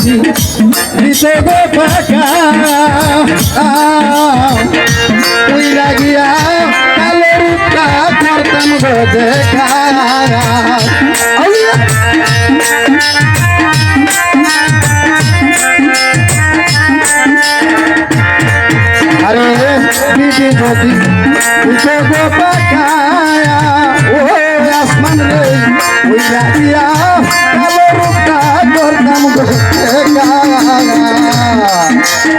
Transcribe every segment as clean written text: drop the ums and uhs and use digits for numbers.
জ্যোতি দিতে গো ফাঁকা উইরা গিয়া কালো রূপটা করতাম গো দেখা আরে বিধি জ্যোতি দিতে গো ফাঁকা ও আসমান রে উইরা গিয়া কালো রূপটা করতাম গো দেখা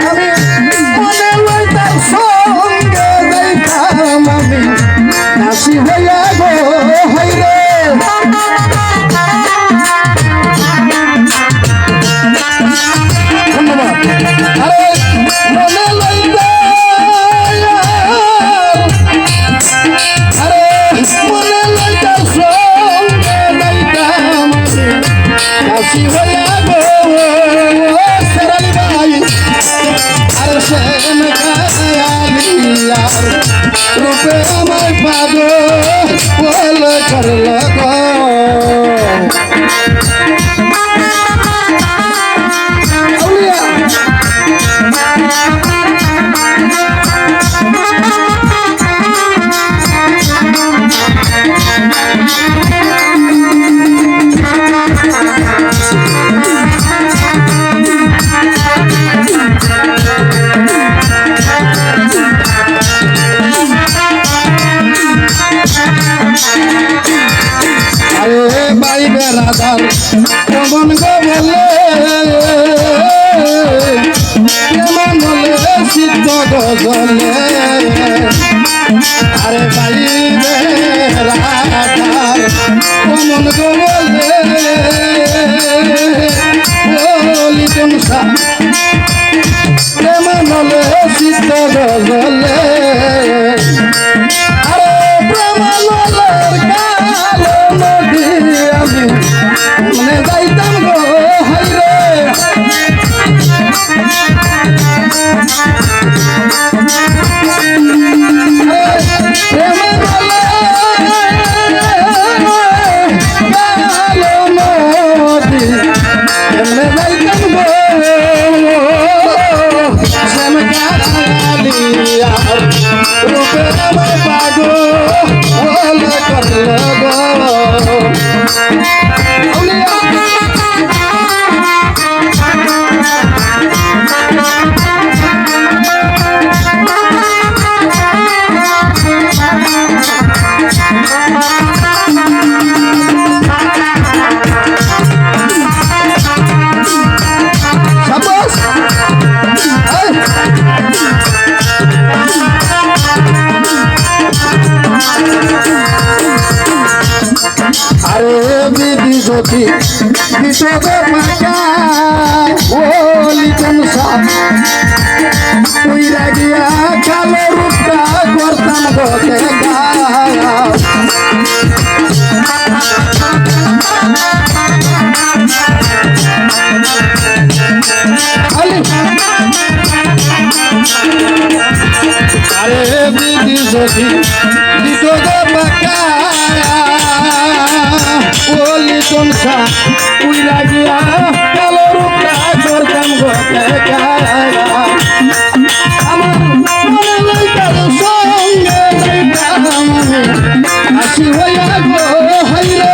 আমি মনে লইতাম সঙ্গে যাইতাম আমি নাসি হইয়া গো হইরে ধন্যবাদ আরে মনে আরে মনে লইতাম সঙ্গে যাইতাম আমি নাসি হইয়া গো সরাই ভাই আর সেন কায়ালিয়ার রূপে আমার পাগল করল গো আরে ভাই বেড়াদার কেমন গো বলে কেমন হলে চিত্ত গজলে আরে ভাই বেড়াদার কেমন গো বলে বলি তুমসা কেমন হলে চিত্ত গজলে আরে প্রেমালের কালো নদী আমি মনে যাইতাম গো হাইরে কালো নদী মনে যাইতাম গো শ্যাম কালিয়ার রূপে আমার পাগল করল গো আরে বিধি জ্যোতি দিতে গো ফাঁকা ওলি তুমসা উইরা গিয়া কালো রূপটা করতাম গো দেখা আরে বিধি জ্যোতি দিতে গো ফাঁকা ওলি তুমসা উইরা গিয়া কালো রূপটা করতাম গো দেখা আমার মনে লইতাম সঙ্গে যাইতাম আমি হাসি হইয়া গো হইরে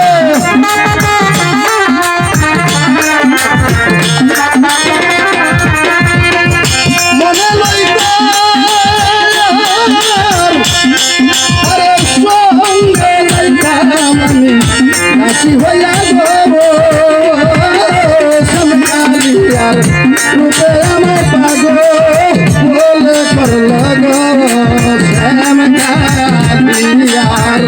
মনে লইতাম আরে সঙ্গে যাইতাম আমি হাসি হইয়া গো সমকালিয়ার রূপে আমার পাগল করল গো শ্যাম কালিয়ার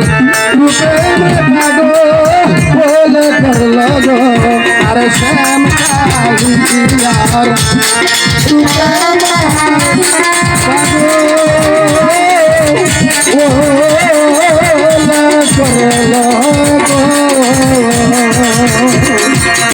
রূপে আমার পাগল করল গো আর শ্যাম কালিয়ার রূপে আমার পাগল করল গো